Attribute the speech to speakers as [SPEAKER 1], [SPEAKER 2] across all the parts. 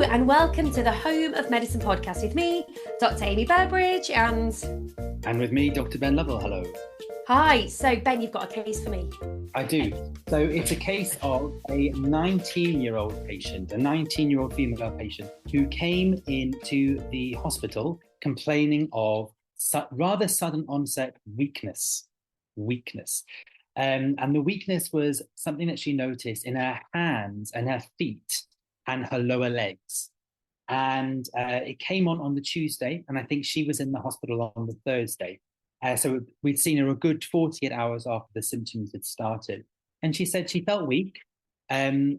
[SPEAKER 1] and welcome to the Home of Medicine podcast with me, Dr. Amy Burbridge, and
[SPEAKER 2] with me, Dr. Ben Lovell. Hello.
[SPEAKER 1] Hi. So, Ben, you've got a case for me.
[SPEAKER 2] I do. So it's a case of a 19-year-old patient, a 19-year-old female patient who came into the hospital complaining of rather sudden onset weakness. And the weakness was something that she noticed in her hands and her feet and her lower legs. And it came on the Tuesday, and I think she was in the hospital on the Thursday. So we'd seen her a good 48 hours after the symptoms had started. And she said she felt weak.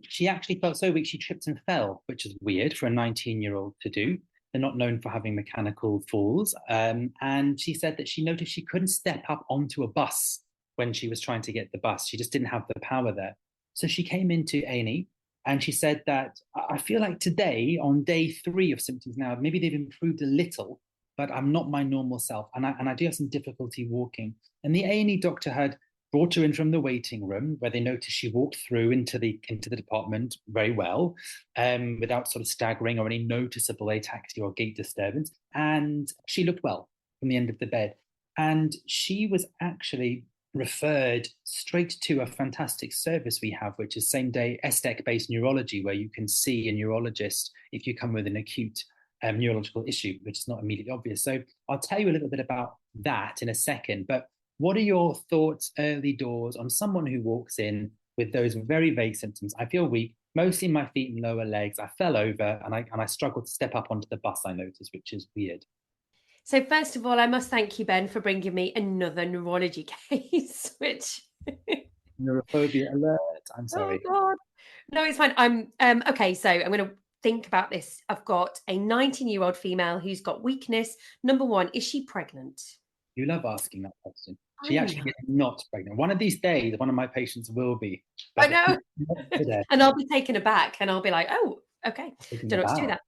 [SPEAKER 2] She actually felt so weak, she tripped and fell, which is weird for a 19-year-old to do. They're not known for having mechanical falls. And she said that she noticed she couldn't step up onto a bus when she was trying to get the bus. She just didn't have the power there. So she came into A&E, and she said that, I feel like today, on day 3 of symptoms now, maybe they've improved a little, but I'm not my normal self. And I do have some difficulty walking. And the A&E doctor had brought her in from the waiting room, where they noticed she walked through into the department very well, without sort of staggering or any noticeable ataxia or gait disturbance. And she looked well from the end of the bed. And she was actually referred straight to a fantastic service we have, which is same-day SDEC-based neurology, where you can see a neurologist if you come with an acute neurological issue, which is not immediately obvious. So I'll tell you a little bit about that in a second. But what are your thoughts early doors on someone who walks in with those very vague symptoms? I feel weak, mostly in my feet and lower legs. I fell over and I struggled to step up onto the bus, I noticed, which is weird.
[SPEAKER 1] So first of all, I must thank you, Ben, for bringing me another neurology case, which...
[SPEAKER 2] Neurophobia alert. I'm sorry.
[SPEAKER 1] Oh, God. No, it's fine. I'm okay, so I'm going to think about this. I've got a 19-year-old female who's got weakness. Number one, is she pregnant?
[SPEAKER 2] You love asking that question. She actually is not pregnant. One of these days, one of my patients will be.
[SPEAKER 1] I know. And I'll be taken aback and I'll be like, oh, okay. Don't know what to do with that.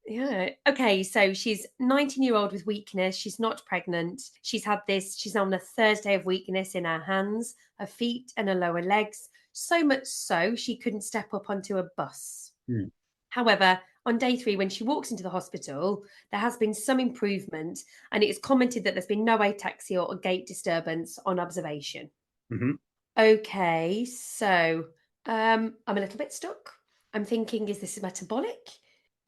[SPEAKER 1] Yeah. Okay. So she's 19-year-old with weakness. She's not pregnant. She's on the Thursday of weakness in her hands, her feet and her lower legs. So much so she couldn't step up onto a bus. However, on day 3, when she walks into the hospital, there has been some improvement, and it is commented that there's been no ataxia or gait disturbance on observation. Okay. So I'm a little bit stuck. I'm thinking, is this metabolic?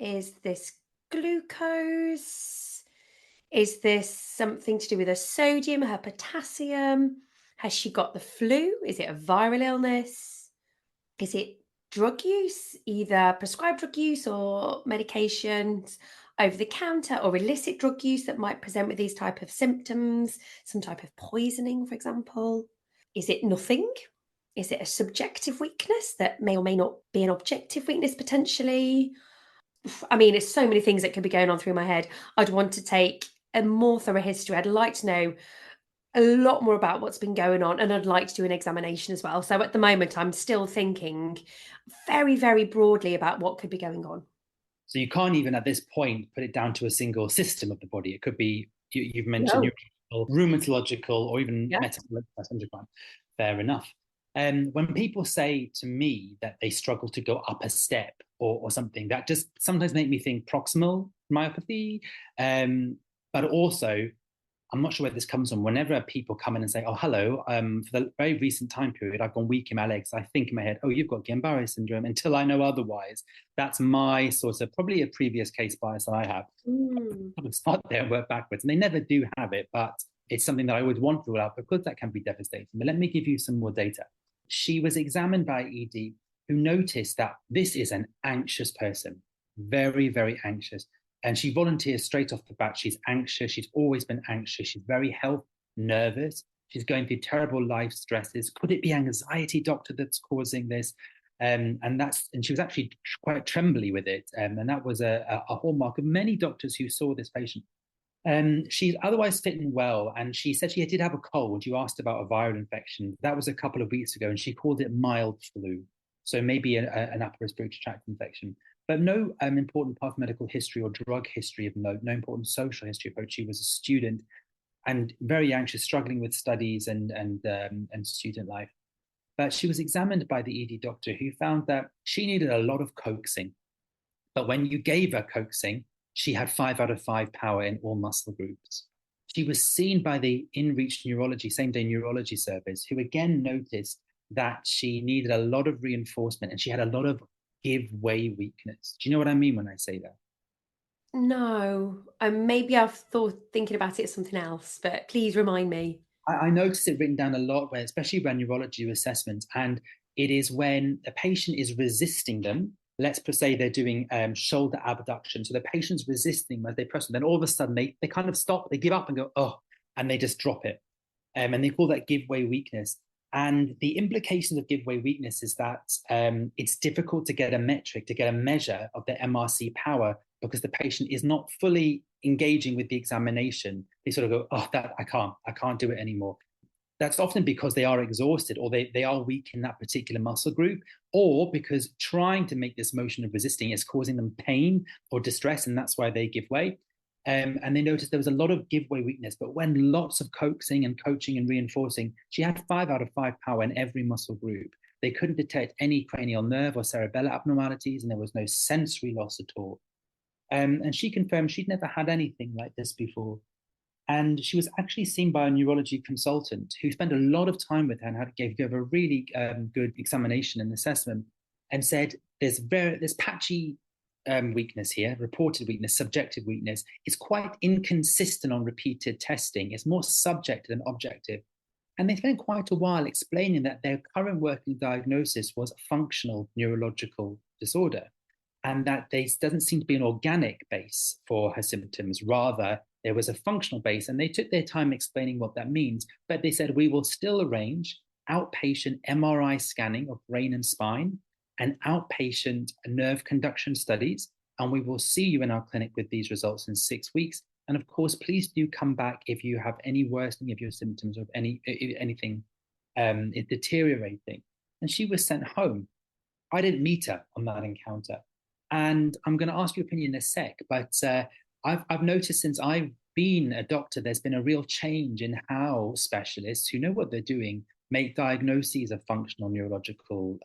[SPEAKER 1] Is this glucose? Is this something to do with her sodium, her potassium? Has she got the flu? Is it a viral illness? Is it drug use, either prescribed drug use or medications over the counter, or illicit drug use that might present with these type of symptoms, some type of poisoning, for example? Is it nothing? Is it a subjective weakness that may or may not be an objective weakness potentially? I mean, it's so many things that could be going on through my head. I'd want to take a more thorough history. I'd like to know a lot more about what's been going on, and I'd like to do an examination as well. So at the moment, I'm still thinking very, very broadly about what could be going on.
[SPEAKER 2] So you can't even at this point put it down to a single system of the body. It could be, you've mentioned rheumatological or even metabolic. Fair enough. When people say to me that they struggle to go up a step or something, that just sometimes make me think proximal myopathy. But also, I'm not sure where this comes from. Whenever people come in and say, oh, hello, for the very recent time period, I've gone weak in my legs, I think in my head, oh, you've got Guillain-Barré syndrome, until I know otherwise. That's my sort of, probably a previous case bias that I have. I would start there and work backwards. And they never do have it, but it's something that I would want to rule out because that can be devastating. But let me give you some more data. She was examined by ED, who noticed that this is an anxious person, very, very anxious. And she volunteers straight off the bat. She's anxious. She's always been anxious. She's very nervous. She's going through terrible life stresses. Could it be anxiety, doctor, that's causing this? And she was actually quite trembly with it. And that was a hallmark of many doctors who saw this patient. She's otherwise fit and well, and she said she did have a cold. You asked about a viral infection. That was a couple of weeks ago, and she called it mild flu. So maybe an upper respiratory tract infection. But no important pathomedical history or drug history of note, no important social history of note. She was a student and very anxious, struggling with studies and student life. But she was examined by the ED doctor, who found that she needed a lot of coaxing. But when you gave her coaxing, she had 5 out of 5 power in all muscle groups. She was seen by the in-reach neurology, same-day neurology service, who again noticed that she needed a lot of reinforcement and she had a lot of give way weakness. Do you know what I mean when I say that?
[SPEAKER 1] No, maybe I've thought thinking about it as something else, but please remind me.
[SPEAKER 2] I noticed it written down a lot, where, especially when neurology assessments, and it is when a patient is resisting them. Let's say they're doing shoulder abduction. So the patient's resisting as they press them. Then all of a sudden they kind of stop, they give up and go, oh, and they just drop it. And they call that give way weakness. And the implications of give way weakness is that it's difficult to get a metric, to get a measure of the MRC power, because the patient is not fully engaging with the examination. They sort of go, oh, that I can't do it anymore. That's often because they are exhausted, or they are weak in that particular muscle group, or because trying to make this motion of resisting is causing them pain or distress, and that's why they give way. And they noticed there was a lot of give way weakness, but when lots of coaxing and coaching and reinforcing, she had 5 out of 5 power in every muscle group. They couldn't detect any cranial nerve or cerebellar abnormalities, and there was no sensory loss at all. And she confirmed she'd never had anything like this before. And she was actually seen by a neurology consultant who spent a lot of time with her and gave a really good examination and assessment, and said there's patchy weakness here, reported weakness, subjective weakness. It's quite inconsistent on repeated testing. It's more subjective than objective. And they spent quite a while explaining that their current working diagnosis was functional neurological disorder, and that there doesn't seem to be an organic base for her symptoms. Rather, there was a functional base, and they took their time explaining what that means. But they said, we will still arrange outpatient MRI scanning of brain and spine and outpatient nerve conduction studies, and we will see you in our clinic with these results in 6 weeks. And of course, please do come back if you have any worsening of your symptoms or anything deteriorating. And she was sent home. I didn't meet her on that encounter. And I'm going to ask your opinion in a sec, but I've noticed since I've been a doctor, there's been a real change in how specialists who know what they're doing make diagnoses of functional neurological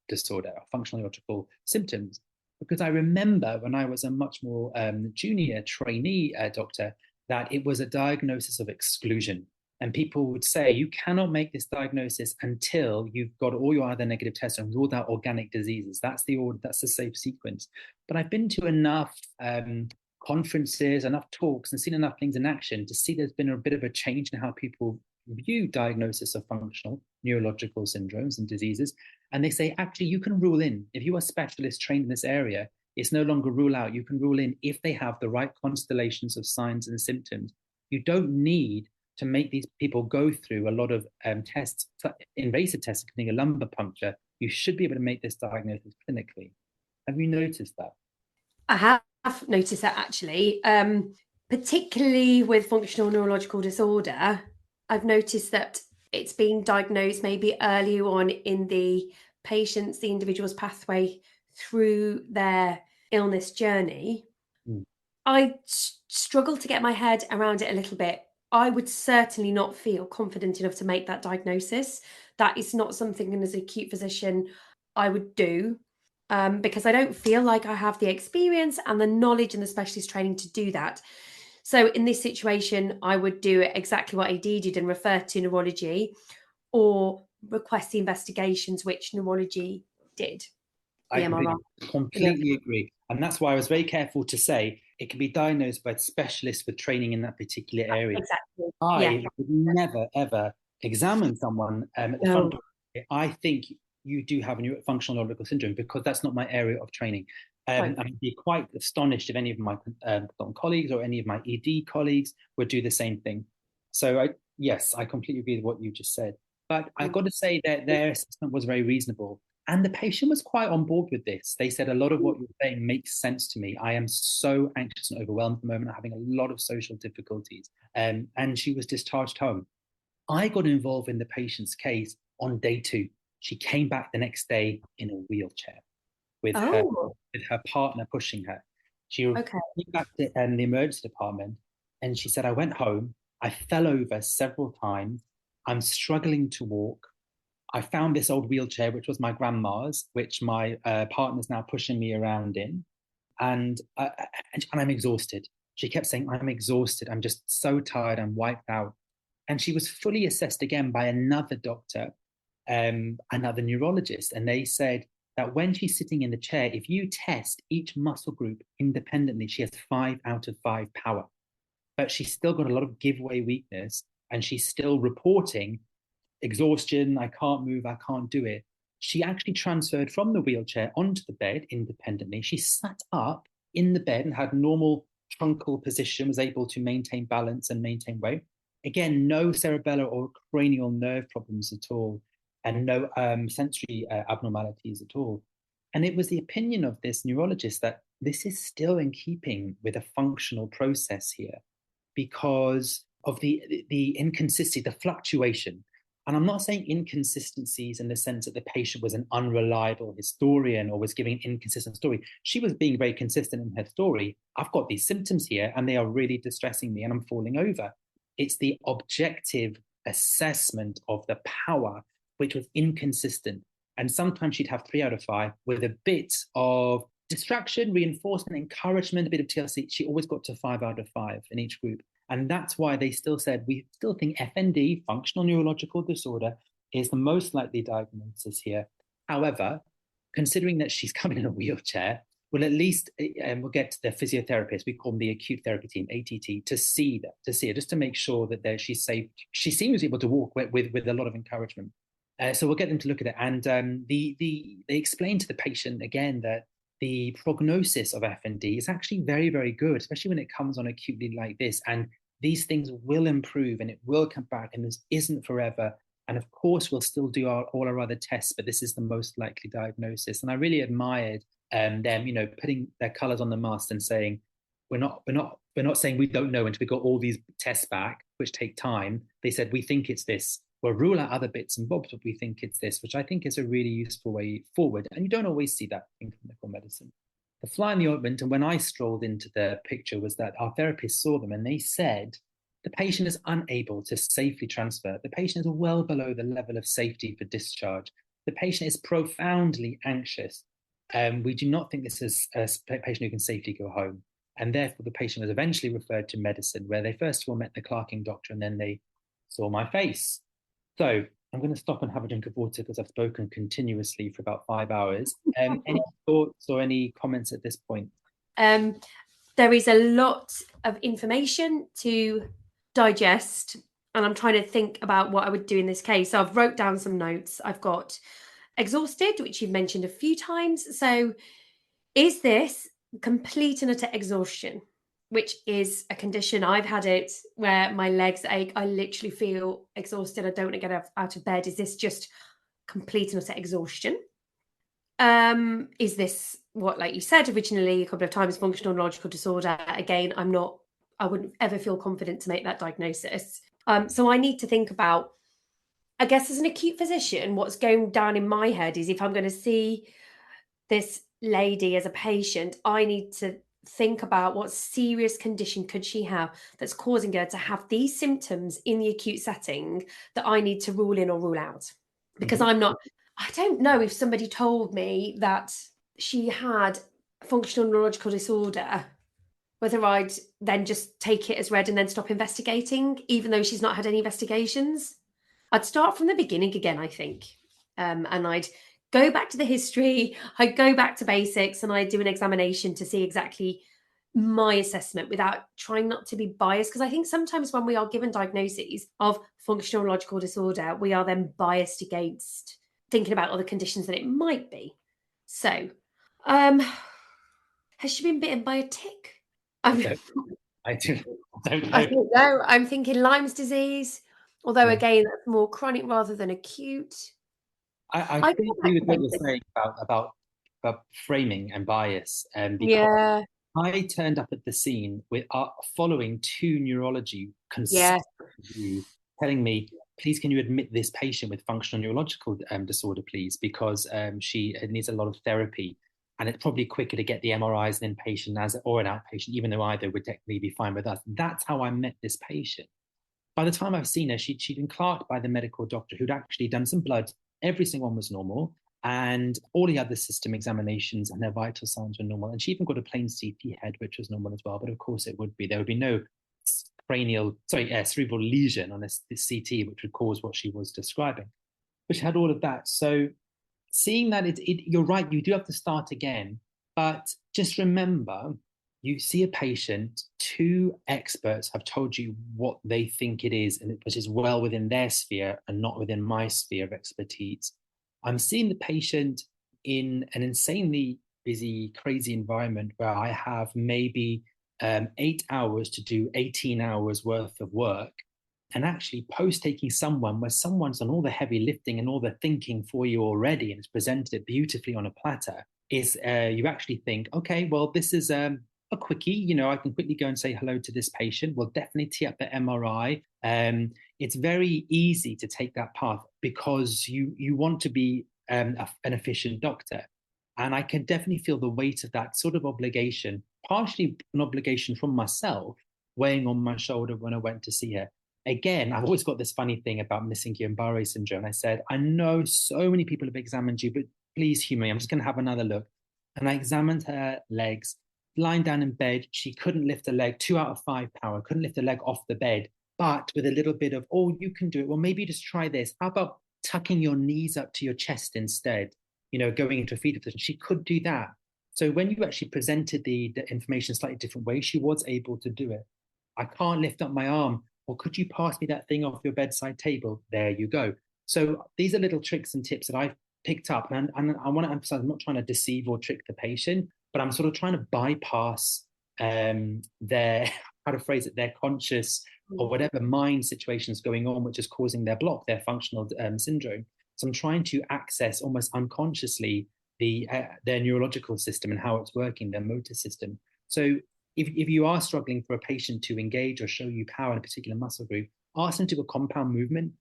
[SPEAKER 2] disorder or functional neurological symptoms. Because I remember when I was a much more junior trainee doctor, that it was a diagnosis of exclusion. And people would say, you cannot make this diagnosis until you've got all your other negative tests and ruled out organic diseases. That's the safe sequence. But I've been to enough conferences, enough talks, and seen enough things in action to see there's been a bit of a change in how people view diagnosis of functional neurological syndromes and diseases. And they say, actually, you can rule in. If you are specialist trained in this area, it's no longer rule out. You can rule in if they have the right constellations of signs and symptoms. You don't need to make these people go through a lot of tests, invasive tests, including a lumbar puncture. You should be able to make this diagnosis clinically. Have you noticed that?
[SPEAKER 1] I have noticed that, actually, particularly with functional neurological disorder. I've noticed that it's being diagnosed maybe early on in the individual's pathway through their illness journey. I struggle to get my head around it a little bit. I would certainly not feel confident enough to make that diagnosis. That is not something as an acute physician I would do, because I don't feel like I have the experience and the knowledge and the specialist training to do that. So in this situation, I would do exactly what AD did and refer to neurology, or request the investigations, which neurology did.
[SPEAKER 2] I completely agree. And that's why I was very careful to say it can be diagnosed by specialists with training in that particular area.
[SPEAKER 1] Exactly.
[SPEAKER 2] I would never, ever examine someone at the front. I think you do have a functional neurological syndrome, because that's not my area of training. I'd be quite astonished if any of my colleagues or any of my ED colleagues would do the same thing. So yes, I completely agree with what you just said. But I've got to say that their assessment was very reasonable. And the patient was quite on board with this. They said, a lot of what you're saying makes sense to me. I am so anxious and overwhelmed at the moment. I'm having a lot of social difficulties. And she was discharged home. I got involved in the patient's case on day 2. She came back the next day in a wheelchair with her partner pushing her. She came back to the emergency department, and she said, I went home. I fell over several times. I'm struggling to walk. I found this old wheelchair, which was my grandma's, which my partner's now pushing me around in. and I'm exhausted. She kept saying, I'm exhausted. I'm just so tired. I'm wiped out. And she was fully assessed again by another doctor, another neurologist. And they said that when she's sitting in the chair, if you test each muscle group independently, she has 5 out of 5 power. But she's still got a lot of giveaway weakness. And she's still reporting exhaustion. I can't move. I can't do it. She actually transferred from the wheelchair onto the bed independently. She sat up in the bed and had normal truncal position, was able to maintain balance and maintain weight. Again, no cerebellar or cranial nerve problems at all, and no sensory abnormalities at all. And it was the opinion of this neurologist that this is still in keeping with a functional process here because of the inconsistency, the fluctuation. And I'm not saying inconsistencies in the sense that the patient was an unreliable historian or was giving an inconsistent story. She was being very consistent in her story. I've got these symptoms here and they are really distressing me and I'm falling over. It's the objective assessment of the power, which was inconsistent. And sometimes she'd have 3 out of 5 with a bit of distraction, reinforcement, encouragement, a bit of TLC. She always got to 5 out of 5 in each group. And that's why they still said, we still think FND, functional neurological disorder, is the most likely diagnosis here. However, considering that she's coming in a wheelchair, we'll at least, we'll get to the physiotherapist, we call them the acute therapy team, ATT, to see her, just to make sure that she's safe. She seems able to walk with a lot of encouragement. So we'll get them to look at it. And they explain to the patient, again, that the prognosis of FND is actually very, very good, especially when it comes on acutely like this. And these things will improve and it will come back, and this isn't forever. And of course, we'll still do all our other tests, but this is the most likely diagnosis. And I really admired them, putting their colors on the mast and saying, we're not saying we don't know until we got all these tests back, which take time. They said, we think it's this. We'll rule out other bits and bobs, but we think it's this, which I think is a really useful way forward. And you don't always see that in clinical medicine. The fly in the ointment, and when I strolled into the picture, was that our therapists saw them and they said, the patient is unable to safely transfer. The patient is well below the level of safety for discharge. The patient is profoundly anxious. We do not think this is a patient who can safely go home. And therefore, the patient was eventually referred to medicine, where they first of all met the clerking doctor and then they saw my face. So I'm going to stop and have a drink of water because I've spoken continuously for about 5 hours. Any thoughts or any comments at this point?
[SPEAKER 1] There is a lot of information to digest, and I'm trying to think about what I would do in this case. So I've wrote down some notes. I've got exhausted, which you've mentioned a few times. So is this complete and utter exhaustion, which is a condition? I've had it where my legs ache. I literally feel exhausted. I don't want to get out of bed. Is this just complete and utter exhaustion? Is this what, like you said originally a couple of times, functional neurological disorder? Again, I wouldn't ever feel confident to make that diagnosis. So I need to think about, I guess as an acute physician, what's going down in my head is if I'm going to see this lady as a patient, I need to think about what serious condition could she have that's causing her to have these symptoms in the acute setting that I need to rule in or rule out. Because I don't know if somebody told me that she had functional neurological disorder, whether I'd then just take it as read and then stop investigating, even though she's not had any investigations. I'd start from the beginning again, I think. And I'd go back to the history, I'd go back to basics, and I'd do an examination to see exactly my assessment without trying not to be biased. Because I think sometimes when we are given diagnoses of functional neurological disorder, we are then biased against thinking about other conditions that it might be. So, has she been bitten by a tick?
[SPEAKER 2] I don't know.
[SPEAKER 1] I don't know. I'm thinking Lyme's disease, although again, that's more chronic rather than acute.
[SPEAKER 2] I think agree with what you're saying about framing and bias,
[SPEAKER 1] because
[SPEAKER 2] I turned up at the scene with following 2 neurology consultants telling me, please, can you admit this patient with functional neurological disorder, please, because she needs a lot of therapy. And it's probably quicker to get the MRIs an inpatient or an outpatient, even though either would technically be fine with us. That's how I met this patient. By the time I've seen her, she'd been clerked by the medical doctor who'd actually done some bloods. Every single one was normal. And all the other system examinations and their vital signs were normal. And she even got a plain CT head, which was normal as well. But of course, it would be. There would be no cerebral lesion on this CT, which would cause what she was describing, which had all of that. So seeing that you're right, you do have to start again. But just remember, you see a patient, two experts have told you what they think it is, and which is well within their sphere and not within my sphere of expertise. I'm seeing the patient in an insanely busy, crazy environment where I have maybe 8 hours to do 18 hours worth of work. And actually post taking someone where someone's done all the heavy lifting and all the thinking for you already and has presented it beautifully on a platter is you actually think, okay, well, this is a quickie. I can quickly go and say hello to this patient. We'll definitely tee up the MRI. It's very easy to take that path because you want to be an efficient doctor. And I can definitely feel the weight of that sort of obligation, partially an obligation from myself, weighing on my shoulder when I went to see her. Again, I've always got this funny thing about missing Guillain-Barré syndrome. I said, I know so many people have examined you, but please humor me. I'm just going to have another look. And I examined her legs, lying down in bed. She couldn't lift a leg, 2 out of 5 power, couldn't lift a leg off the bed, but with a little bit of, oh, you can do it. Well, maybe just try this. How about tucking your knees up to your chest instead? Going into a fetal position. She could do that. So when you actually presented the information a slightly different way, she was able to do it. I can't lift up my arm. Or could you pass me that thing off your bedside table? There you go. So these are little tricks and tips that I've picked up. And I want to emphasize, I'm not trying to deceive or trick the patient, but I'm sort of trying to bypass their, how to phrase it, their conscious or whatever mind situation is going on, which is causing their block, their functional syndrome. So I'm trying to access almost unconsciously their neurological system and how it's working, their motor system. So if you are struggling for a patient to engage or show you power in a particular muscle group, ask them to do a compound movement.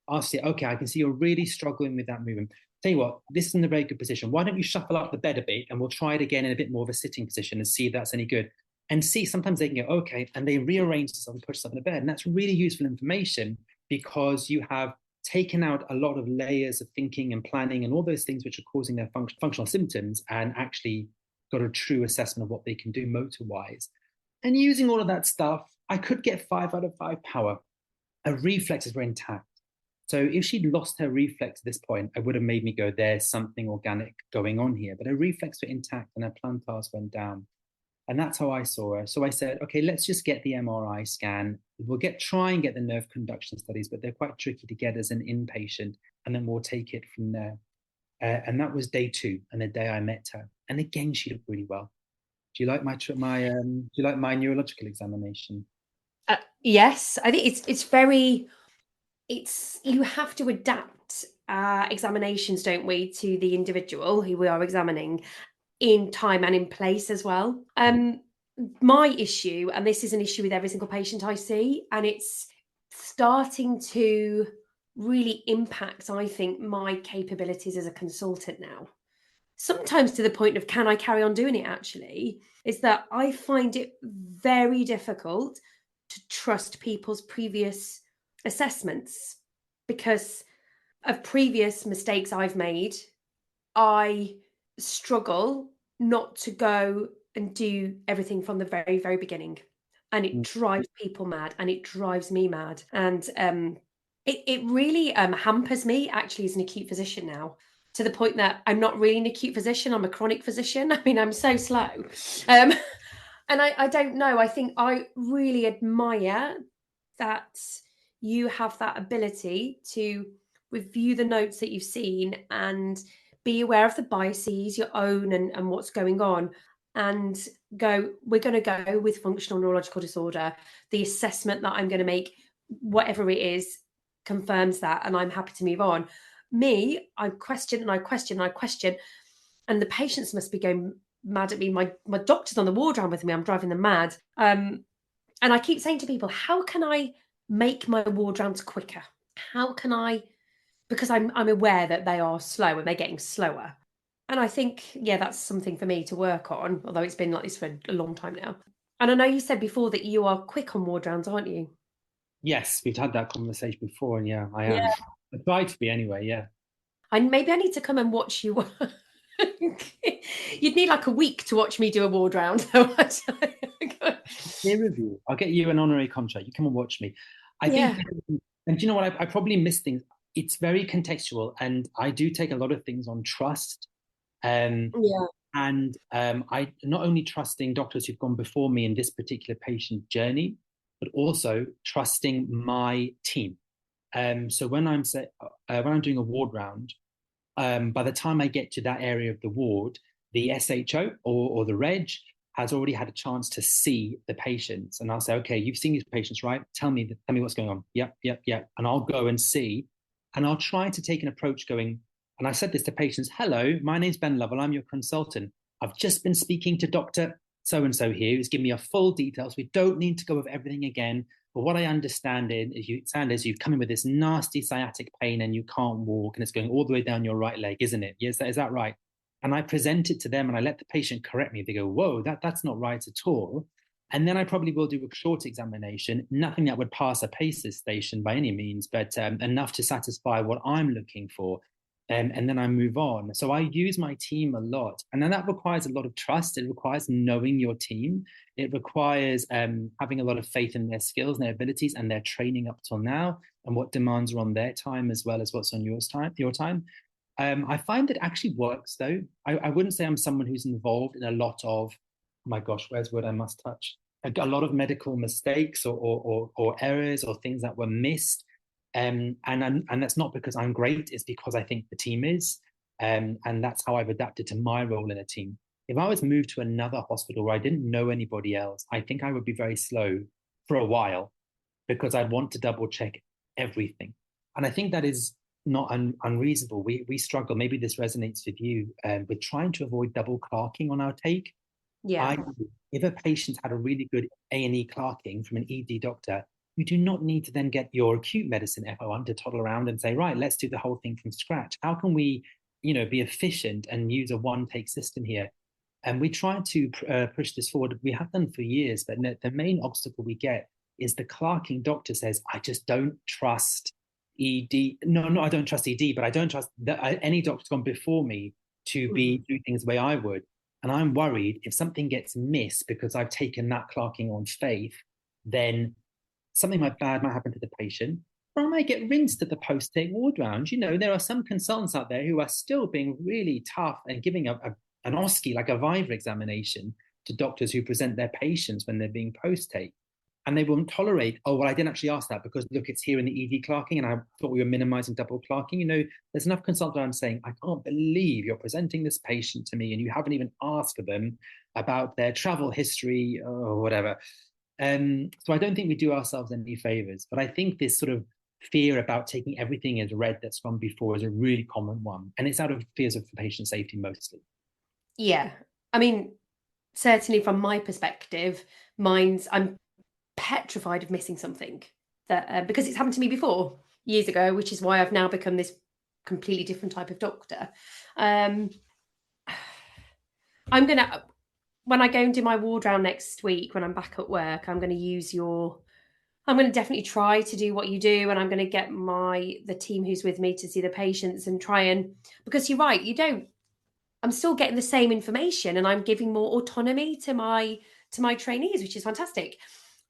[SPEAKER 2] Ask it, okay, I can see you're really struggling with that movement. Tell you what, this is in a very good position. Why don't you shuffle up the bed a bit and we'll try it again in a bit more of a sitting position and see if that's any good. And see, sometimes they can go, okay, and they rearrange themselves and push stuff in the bed. And that's really useful information because you have taken out a lot of layers of thinking and planning and all those things which are causing their functional symptoms and actually got a true assessment of what they can do motor-wise. And using all of that stuff, I could get 5 out of 5 power. Her reflexes were intact. So if she'd lost her reflex at this point, it would have made me go, there's something organic going on here. But her reflexes were intact and her plantars went down. And that's how I saw her. So I said, okay, let's just get the MRI scan. We'll try and get the nerve conduction studies, but they're quite tricky to get as an inpatient. And then we'll take it from there. And that was day 2 and the day I met her. And again, she looked really well. Do you like my neurological examination?
[SPEAKER 1] Yes, I think you have to adapt examinations, don't we, to the individual who we are examining in time and in place as well. My issue, and this is an issue with every single patient I see, and it's starting to really impact, I think, my capabilities as a consultant now. Sometimes to the point of, can I carry on doing it actually? Is that I find it very difficult to trust people's previous assessments because of previous mistakes I've made. I struggle not to go and do everything from the very, very beginning. And it drives people mad and it drives me mad. And it really hampers me actually as an acute physician now, to the point that I'm not really an acute physician, I'm a chronic physician. I mean, I'm so slow. And I don't know. I think I really admire that you have that ability to review the notes that you've seen and be aware of the biases, your own and what's going on, and go, we're going to go with functional neurological disorder. The assessment that I'm going to make, whatever it is, confirms that, and I'm happy to move on. Me, I question and I question and I question, and the patients must be going mad at me. My doctor's on the ward round with me. I'm driving them mad. And I keep saying to people, how can I make my ward rounds quicker? How can I? Because I'm aware that they are slow and they're getting slower. And I think, yeah, that's something for me to work on, although it's been like this for a long time now. And I know you said before that you are quick on ward rounds, aren't you?
[SPEAKER 2] Yes, we've had that conversation before, and yeah, I
[SPEAKER 1] Yeah.
[SPEAKER 2] am. I try to be anyway, yeah.
[SPEAKER 1] Maybe I need to come and watch you. You'd need like a week to watch me do a ward round.
[SPEAKER 2] Peer review. I'll get you an honorary contract. You come and watch me. I think,
[SPEAKER 1] Yeah.
[SPEAKER 2] and do you know what? I probably miss things. It's very contextual, and I do take a lot of things on trust.
[SPEAKER 1] Yeah.
[SPEAKER 2] And I not only trusting doctors who've gone before me in this particular patient journey, but also trusting my team. So when I'm doing a ward round, by the time I get to that area of the ward, the SHO or the reg has already had a chance to see the patients, and I'll say, okay, you've seen these patients, right? Tell me what's going on. Yep, yep, yep. And I'll go and see, and I'll try to take an approach going. And I said this to patients: hello, my name's Ben Lovell. I'm your consultant. I've just been speaking to Dr. So and so here, who's given me a full details. We don't need to go over everything again. But what I understand is you've come in with this nasty sciatic pain and you can't walk, and it's going all the way down your right leg, isn't it? Yes, is that right? And I present it to them and I let the patient correct me. They go, whoa, that's not right at all. And then I probably will do a short examination, nothing that would pass a PACES station by any means, but enough to satisfy what I'm looking for. And then I move on. So I use my team a lot. And then that requires a lot of trust. It requires knowing your team. It requires having a lot of faith in their skills and their abilities and their training up till now, and what demands are on their time as well as what's on your time. I find it actually works though. I wouldn't say I'm someone who's involved in a lot of, oh my gosh, where's word I must touch? A lot of medical mistakes or errors or things that were missed. And that's not because I'm great, it's because I think the team is. And that's how I've adapted to my role in a team. If I was moved to another hospital where I didn't know anybody else, I think I would be very slow for a while because I'd want to double check everything. And I think that is not unreasonable. We struggle, maybe this resonates with you, with trying to avoid double clerking on our take.
[SPEAKER 1] Yeah.
[SPEAKER 2] If a patient had a really good A&E clerking from an ED doctor, you do not need to then get your acute medicine FO1 to toddle around and say, right, let's do the whole thing from scratch. How can we, be efficient and use a one-take system here? And we try to push this forward. We have done for years, but the main obstacle we get is the clerking doctor says, I just don't trust ED. No, I don't trust ED, but I don't trust any doctor's gone before me to be do things the way I would. And I'm worried if something gets missed because I've taken that clerking on faith, then something bad might happen to the patient, or I might get rinsed at the post-take ward round. There are some consultants out there who are still being really tough and giving an OSCE, like a Viva examination, to doctors who present their patients when they're being post-take. And they won't tolerate, oh, well, I didn't actually ask that because, look, it's here in the ED clerking and I thought we were minimizing double clerking. There's enough consultants where I'm saying, I can't believe you're presenting this patient to me and you haven't even asked them about their travel history or whatever. So I don't think we do ourselves any favors, but I think this sort of fear about taking everything as read that's gone before is a really common one. And it's out of fears of patient safety mostly.
[SPEAKER 1] Yeah. I mean, certainly from my perspective, I'm petrified of missing something that because it's happened to me before years ago, which is why I've now become this completely different type of doctor. I'm gonna when I go and do my ward round next week when I'm back at work, I'm going to definitely try to do what you do, and I'm going to get the team who's with me to see the patients and try and, because you're right, I'm still getting the same information and I'm giving more autonomy to my trainees, which is fantastic.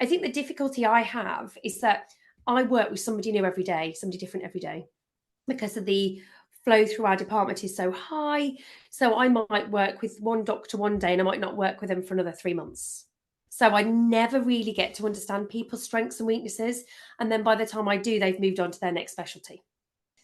[SPEAKER 1] I think the difficulty I have is that I work with somebody new every day, somebody different every day, because of the flow through our department is so high. So I might work with one doctor one day and I might not work with them for another 3 months. So I never really get to understand people's strengths and weaknesses. And then by the time I do, they've moved on to their next specialty.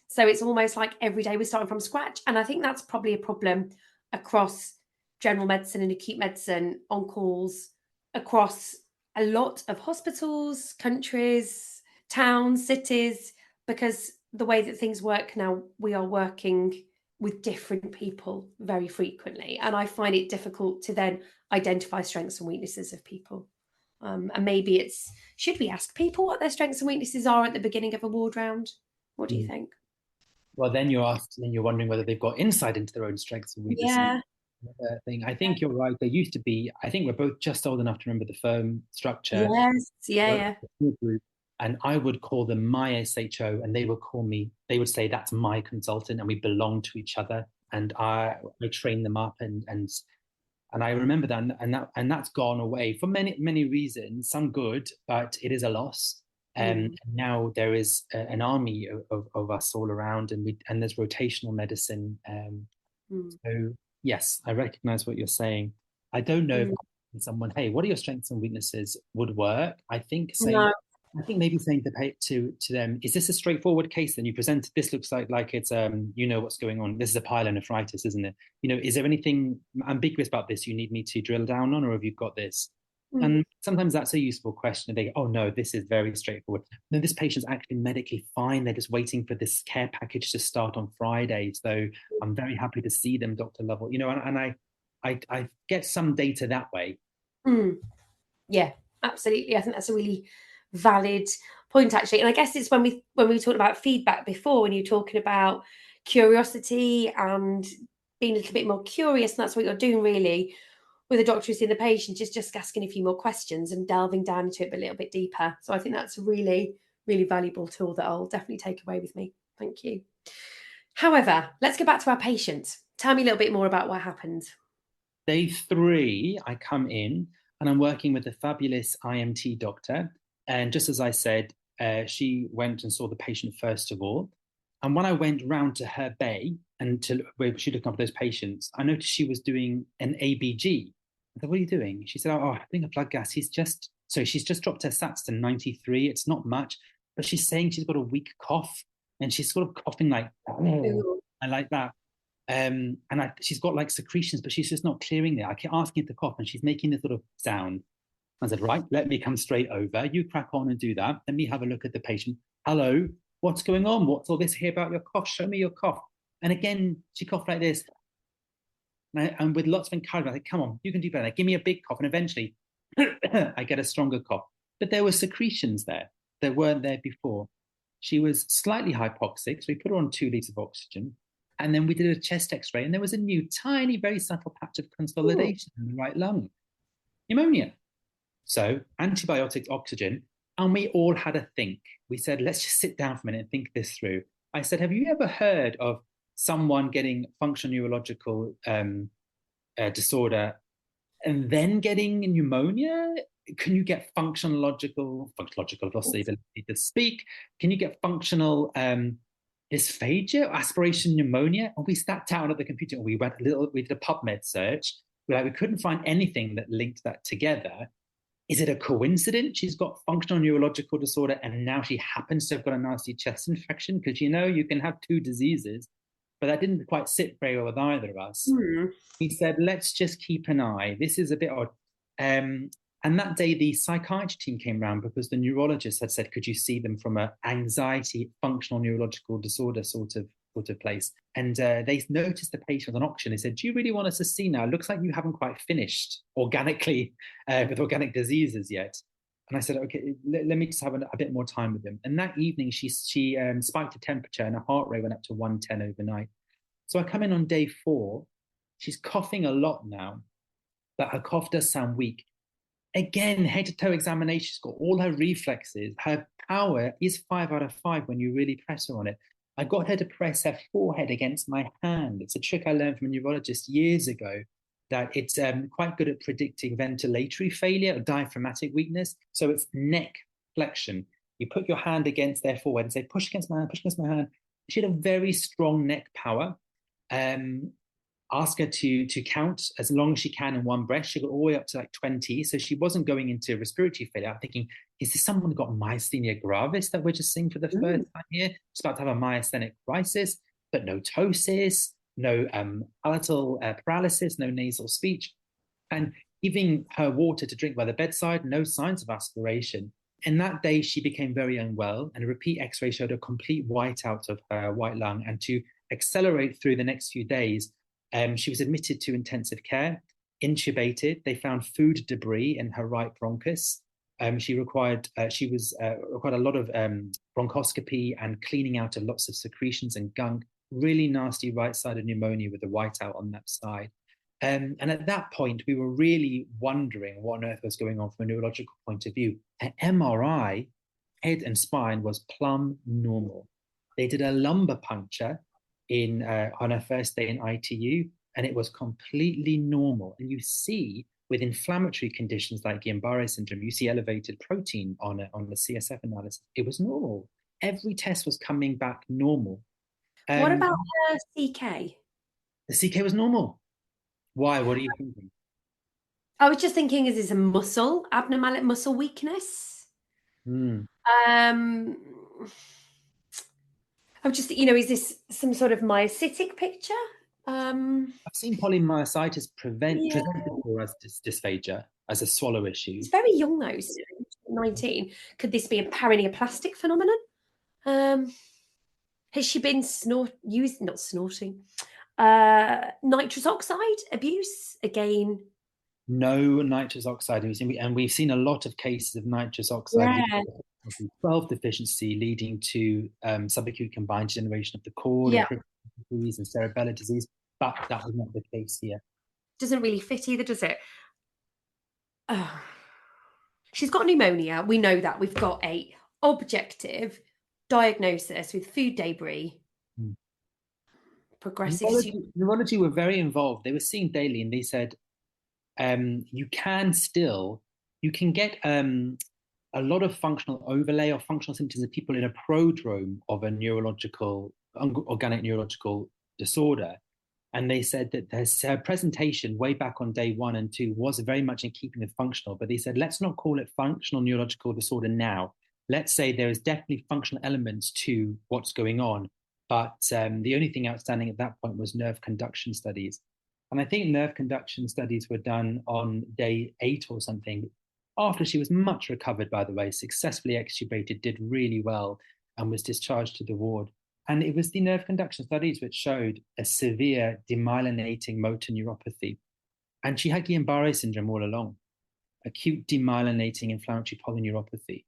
[SPEAKER 1] So it's almost like every day we're starting from scratch. And I think that's probably a problem across general medicine and acute medicine on calls, across a lot of hospitals, countries, towns, cities, because the way that things work now, we are working with different people very frequently. And I find it difficult to then identify strengths and weaknesses of people. And maybe should we ask people what their strengths and weaknesses are at the beginning of a ward round? What do you think?
[SPEAKER 2] Well, then you're wondering whether they've got insight into their own strengths and weaknesses.
[SPEAKER 1] Yeah.
[SPEAKER 2] Thing. I think you're right. There used to be, I think we're both just old enough to remember the firm structure.
[SPEAKER 1] Yes. Yeah.
[SPEAKER 2] Group. And I would call them my SHO, and they would say that's my consultant, and we belong to each other. And I train them up, and I remember that, and that's gone away for many reasons. Some good, but it is a loss. And now there is an army of us all around, and there's rotational medicine. So yes, I recognize what you're saying. I don't know if someone, hey, what are your strengths and weaknesses would work. I think maybe saying to them, is this a straightforward case? Then you present, this looks like it's you know what's going on. This is a pyelonephritis, isn't it? You know, is there anything ambiguous about this you need me to drill down on, or have you got this? And sometimes that's a useful question. They go, oh no, this is very straightforward. No, this patient's actually medically fine. They're just waiting for this care package to start on Friday. So I'm very happy to see them, Dr. Lovell. You know, and I get some data that way.
[SPEAKER 1] Yeah, absolutely. I think that's a really valid point, actually. And I guess it's when we talked about feedback before, when you're talking about curiosity and being a little bit more curious, and that's what you're doing really with a doctor who's seeing the patient, just asking a few more questions and delving down into it a little bit deeper. So I think that's a really, really valuable tool that I'll definitely take away with me. Thank you. However, let's go back to our patient. Tell me a little bit more about what happened.
[SPEAKER 2] Day 3, I come in and I'm working with a fabulous IMT doctor. And just as I said, she went and saw the patient first of all. And when I went round to her bay and to where she looked after those patients, I noticed she was doing an ABG. I said, what are you doing? She said, oh, I think a blood gas. She's just dropped her sats to 93. It's not much, but she's saying she's got a weak cough and she's sort of coughing like, oh, and like that. She's got like secretions, but she's just not clearing it. I keep asking her to cough and she's making this sort of sound. I said, right, let me come straight over. You crack on and do that. Let me have a look at the patient. Hello, what's going on? What's all this here about your cough? Show me your cough. And again, she coughed like this. And with lots of encouragement, I said, come on, you can do better. Give me a big cough. And eventually I get a stronger cough. But there were secretions there that weren't there before. She was slightly hypoxic. So we put her on 2 liters of oxygen. And then we did a chest x-ray and there was a new tiny, very subtle patch of consolidation in the right lung. Pneumonia. So antibiotics, oxygen, and we all had a think. We said, let's just sit down for a minute and think this through. I said, have you ever heard of someone getting functional neurological disorder and then getting pneumonia? Can you get functional logical, lost the ability to speak? Can you get functional dysphagia, aspiration pneumonia? And we sat down at the computer and we did a PubMed search. We couldn't find anything that linked that together. Is it a coincidence she's got functional neurological disorder and now she happens to have got a nasty chest infection? Because you can have 2 diseases, but that didn't quite sit very well with either of us. He said, let's just keep an eye. This is a bit odd. And that day, the psychiatry team came around because the neurologist had said, could you see them from an anxiety, functional neurological disorder sort of place? And they noticed the patient with an oxygen. They said, do you really want us to see now? It looks like you haven't quite finished organically with organic diseases yet. And I said, okay, let me just have a bit more time with them. And that evening, she spiked the temperature and her heart rate went up to 110 overnight. So I come in on day 4. She's coughing a lot now, but her cough does sound weak. Again, head to toe examination, she's got all her reflexes. Her power is 5 out of 5 when you really press her on it. I got her to press her forehead against my hand. It's a trick I learned from a neurologist years ago, that it's quite good at predicting ventilatory failure or diaphragmatic weakness. So it's neck flexion. You put your hand against their forehead and say, push against my hand, push against my hand. She had a very strong neck power. Ask her to count as long as she can in one breath. She got all the way up to like 20. So she wasn't going into respiratory failure. I'm thinking, is this someone who got myasthenia gravis that we're just seeing for the first time here? She's about to have a myasthenic crisis, but no ptosis, no palatal paralysis, no nasal speech. And giving her water to drink by the bedside, no signs of aspiration. And that day she became very unwell, and a repeat x-ray showed a complete whiteout of her white lung. And to accelerate through the next few days, she was admitted to intensive care, intubated. They found food debris in her right bronchus. She required a lot of bronchoscopy and cleaning out of lots of secretions and gunk. Really nasty right-sided pneumonia with a whiteout on that side. And at that point, we were really wondering what on earth was going on from a neurological point of view. An MRI head and spine was plumb normal. They did a lumbar puncture on her first day in ITU, and it was completely normal. And you see with inflammatory conditions like Guillain-Barré syndrome, you see elevated protein on the CSF analysis. It was normal. Every test was coming back normal.
[SPEAKER 1] What
[SPEAKER 2] Um,
[SPEAKER 1] about CK?
[SPEAKER 2] the CK was normal. Why? What are you thinking?
[SPEAKER 1] I was just thinking, is this a muscle abnormality, muscle weakness?
[SPEAKER 2] Hmm.
[SPEAKER 1] Um, I'm just, is this some sort of myositic picture? Um,
[SPEAKER 2] I've seen polymyositis
[SPEAKER 1] yeah,
[SPEAKER 2] presented for as dysphagia, as a swallow issue.
[SPEAKER 1] it's very young though, so 19. Could this be a paraneoplastic phenomenon? Um, has she been not snorting, nitrous oxide abuse again?
[SPEAKER 2] No nitrous oxide, and we've seen a lot of cases of nitrous oxide leading
[SPEAKER 1] Yeah,
[SPEAKER 2] to 12 deficiency, leading to subacute combined degeneration of the cord or
[SPEAKER 1] yeah.
[SPEAKER 2] peripheral disease and cerebellar disease, but that was not the case here.
[SPEAKER 1] Doesn't really fit either, does it? Oh. She's got pneumonia. We know that. We've got a objective diagnosis with food debris,
[SPEAKER 2] Hmm.
[SPEAKER 1] progressive.
[SPEAKER 2] Neurology were very involved. They were seen daily, and they said you can get a lot of functional overlay or functional symptoms of people in a prodrome of a organic neurological disorder. And they said that their presentation way back on day 1 and 2 was very much in keeping with functional, but they said, let's not call it functional neurological disorder now. Let's say there is definitely functional elements to what's going on. But the only thing outstanding at that point was nerve conduction studies. And I think nerve conduction studies were done on day 8 or something, after she was much recovered, by the way, successfully extubated, did really well, and was discharged to the ward. And it was the nerve conduction studies which showed a severe demyelinating motor neuropathy. And she had Guillain-Barré syndrome all along, acute demyelinating inflammatory polyneuropathy,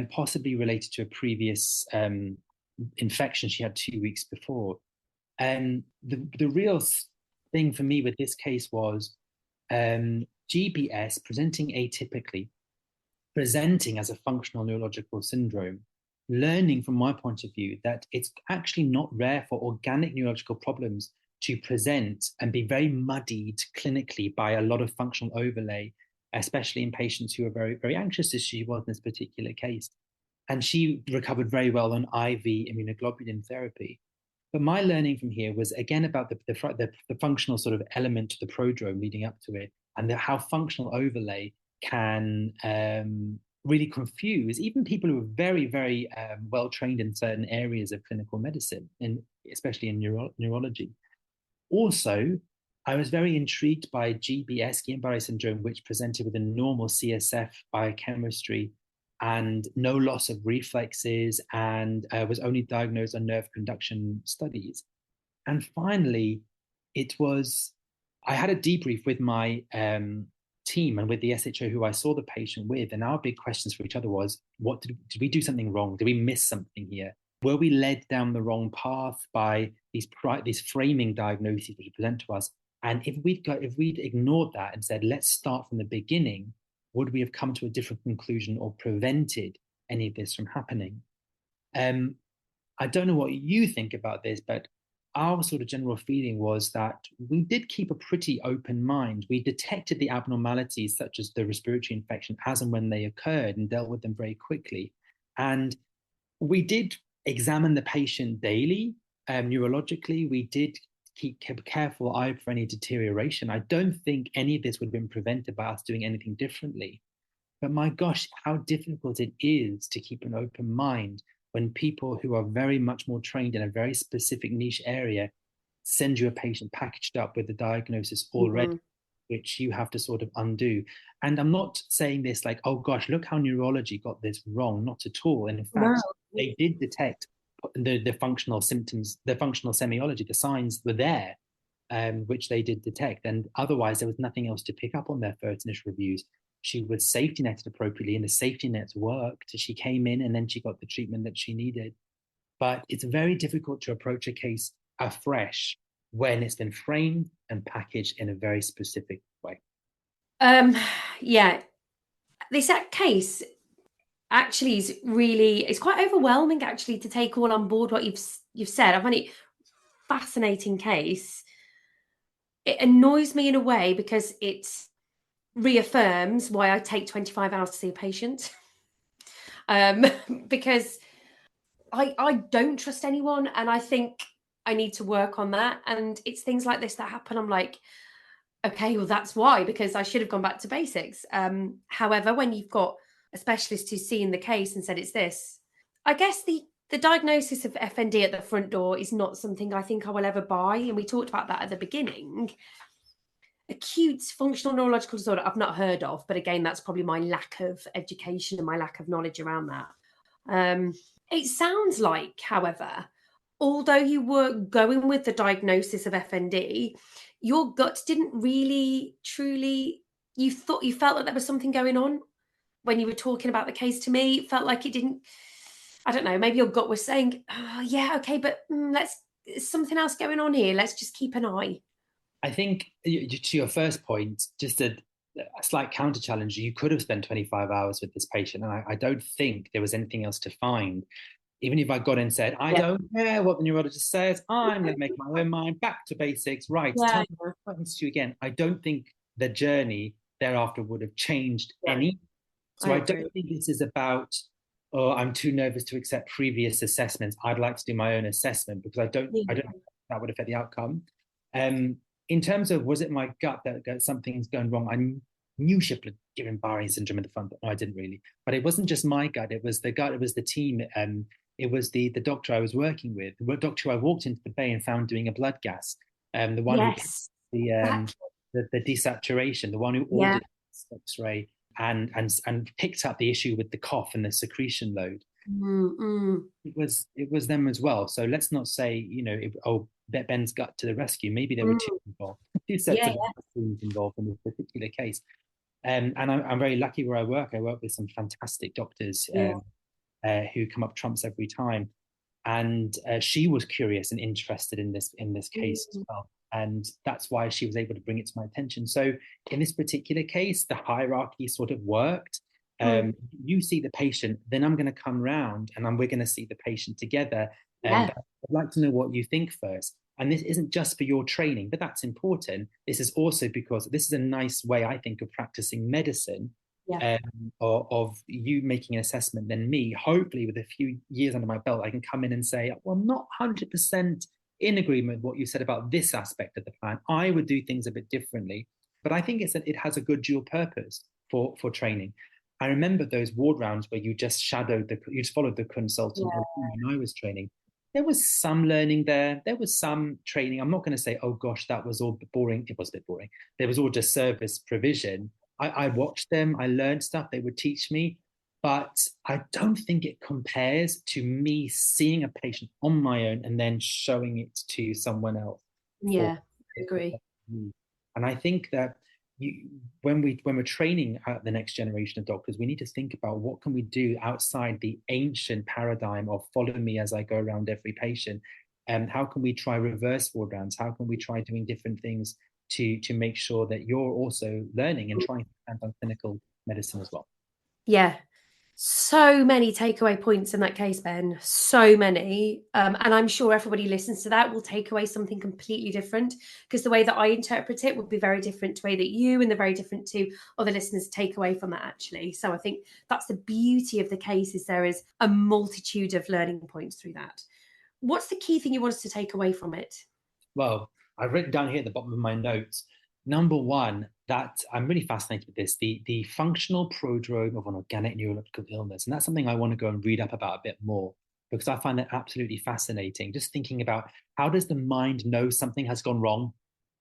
[SPEAKER 2] possibly related to a previous infection she had 2 weeks before. And the real thing for me with this case was GBS presenting atypically, presenting as a functional neurological syndrome, learning from my point of view that it's actually not rare for organic neurological problems to present and be very muddied clinically by a lot of functional overlay, especially in patients who are very, very anxious, as she was in this particular case. And she recovered very well on IV immunoglobulin therapy. But my learning from here was again about the functional sort of element to the prodrome leading up to it, and how functional overlay can really confuse even people who are very, very well trained in certain areas of clinical medicine, and especially in neurology. Also, I was very intrigued by GBS, Guillain-Barré syndrome, which presented with a normal CSF biochemistry and no loss of reflexes, and was only diagnosed on nerve conduction studies. And finally, I had a debrief with my team and with the SHO who I saw the patient with. And our big questions for each other was, did we do something wrong? Did we miss something here? Were we led down the wrong path by these framing diagnoses which present to us? And if we'd ignored that and said, let's start from the beginning, would we have come to a different conclusion or prevented any of this from happening? I don't know what you think about this, but our sort of general feeling was that we did keep a pretty open mind. We detected the abnormalities, such as the respiratory infection, as and when they occurred, and dealt with them very quickly. And we did examine the patient daily, neurologically. We did keep a careful eye for any deterioration. I don't think any of this would have been prevented by us doing anything differently. But my gosh, how difficult it is to keep an open mind when people who are very much more trained in a very specific niche area send you a patient packaged up with the diagnosis already, which you have to sort of undo. And I'm not saying this like, oh gosh, look how neurology got this wrong. Not at all. And in fact, they did detect the functional symptoms, the functional semiology, the signs were there, which they did detect. And otherwise, there was nothing else to pick up on their first initial reviews. She was safety netted appropriately, and the safety nets worked. She came in and then she got the treatment that she needed. But it's very difficult to approach a case afresh when it's been framed and packaged in a very specific way.
[SPEAKER 1] Yeah, this case actually is really, it's quite overwhelming actually to take all on board what you've said. I find it fascinating case. It annoys me in a way because it reaffirms why I take 25 hours to see a patient. um, because I don't trust anyone, and I think I need to work on that. And it's things like this that happen. I'm like, okay, well, that's why, because I should have gone back to basics. However, when you've got a specialist who's seen the case and said it's this, I guess the diagnosis of FND at the front door is not something I think I will ever buy. And we talked about that at the beginning. Acute functional neurological disorder, I've not heard of, but again, that's probably my lack of education and my lack of knowledge around that. It sounds like, however, although you were going with the diagnosis of FND, your gut didn't really truly, you felt that there was something going on when you were talking about the case to me. It felt like it didn't, I don't know, maybe your gut was saying, oh, yeah, okay, but there's something else going on here. Let's just keep an eye.
[SPEAKER 2] I think to your first point, just a slight counter challenge, you could have spent 25 hours with this patient. And I don't think there was anything else to find. Even if I got in and said, I don't care what the neurologist says, I'm going to make my own mind, back to basics, right, tell me what happens to you again. I don't think the journey thereafter would have changed any. So I don't think this is about, oh, I'm too nervous to accept previous assessments. I'd like to do my own assessment, because I don't think that would affect the outcome. In terms of, was it my gut that something's going wrong? I knew she had given Barry syndrome in the front, but no, I didn't really. But it wasn't just my gut; it was the gut, it was the team, it was the doctor I was working with, the doctor who I walked into the bay and found doing a blood gas, the one who the desaturation, the one who ordered X-ray and picked up the issue with the cough and the secretion load. It was them as well. So let's not say, Ben's gut to the rescue. Maybe there were two involved, two sets of teams involved in this particular case. And I'm very lucky where I work. I work with some fantastic doctors who come up trumps every time. And she was curious and interested in this case as well. And that's why she was able to bring it to my attention. So in this particular case, the hierarchy sort of worked. You see the patient, then I'm going to come round and we're going to see the patient together. And I'd like to know what you think first. And this isn't just for your training, but that's important. This is also because this is a nice way, I think, of practicing medicine, of you making an assessment, then me, hopefully with a few years under my belt, I can come in and say, well, I'm not 100% in agreement with what you said about this aspect of the plan. I would do things a bit differently. But I think it has a good dual purpose for training. I remember those ward rounds where you just followed the consultant when I was training. There was some learning there. There was some training. I'm not going to say, oh gosh, that was all boring. It was a bit boring. There was all just service provision. I watched them. I learned stuff. They would teach me. But I don't think it compares to me seeing a patient on my own and then showing it to someone else.
[SPEAKER 1] Yeah, I agree.
[SPEAKER 2] And I think that when we're training the next generation of doctors, we need to think about what can we do outside the ancient paradigm of follow me as I go around every patient, and how can we try reverse ward rounds? How can we try doing different things to make sure that you're also learning and trying to stand on clinical medicine as well?
[SPEAKER 1] Yeah. So many takeaway points in that case, Ben. So many. And I'm sure everybody listens to that will take away something completely different, because the way that I interpret it would be very different to the way that you and the very different to other listeners take away from that, actually. So I think that's the beauty of the case, is there is a multitude of learning points through that. What's the key thing you want us to take away from it?
[SPEAKER 2] Well, I've written down here at the bottom of my notes, number one, that I'm really fascinated with this, the functional prodrome of an organic neurological illness. And that's something I want to go and read up about a bit more, because I find that absolutely fascinating. Just thinking about, how does the mind know something has gone wrong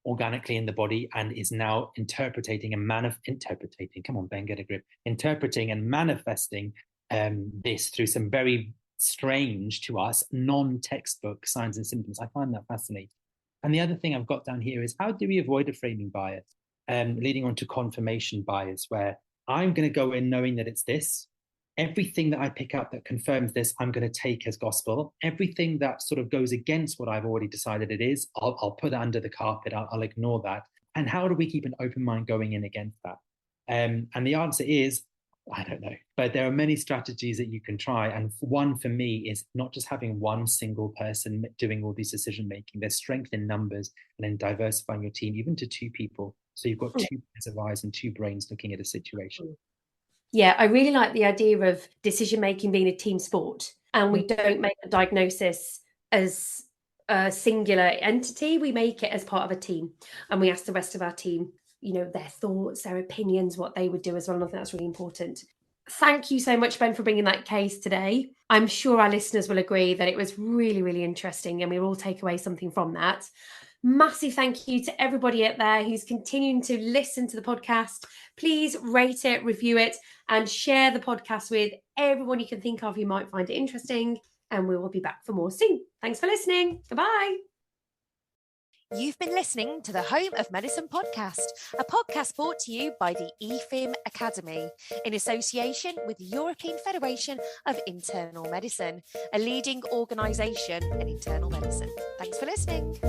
[SPEAKER 2] organically in the body and is now interpreting and come on, Ben, get a grip, interpreting and manifesting this through some very strange to us non-textbook signs and symptoms. I find that fascinating. And the other thing I've got down here is, how do we avoid a framing bias, leading on to confirmation bias, where I'm going to go in knowing that it's this. Everything that I pick up that confirms this, I'm going to take as gospel. Everything that sort of goes against what I've already decided it is, I'll put it under the carpet. I'll ignore that. And how do we keep an open mind going in against that? And the answer is, I don't know, but there are many strategies that you can try. And one for me is not just having one single person doing all these decision making. There's strength in numbers, and then diversifying your team even to 2 people. So you've got 2 pairs of eyes and 2 brains looking at a situation.
[SPEAKER 1] Yeah, I really like the idea of decision making being a team sport, and we don't make a diagnosis as a singular entity. We make it as part of a team, and we ask the rest of our team, their thoughts, their opinions, what they would do as well. And I think that's really important. Thank you so much, Ben, for bringing that case today. I'm sure our listeners will agree that it was really, really interesting, and we will all take away something from that. Massive thank you to everybody out there who's continuing to listen to the podcast. Please rate it, review it, and share the podcast with everyone you can think of who might find it interesting. And we will be back for more soon. Thanks for listening. Goodbye.
[SPEAKER 3] You've been listening to the Home of Medicine podcast, a podcast brought to you by the EFIM Academy in association with the European Federation of Internal Medicine, a leading organisation in internal medicine. Thanks for listening.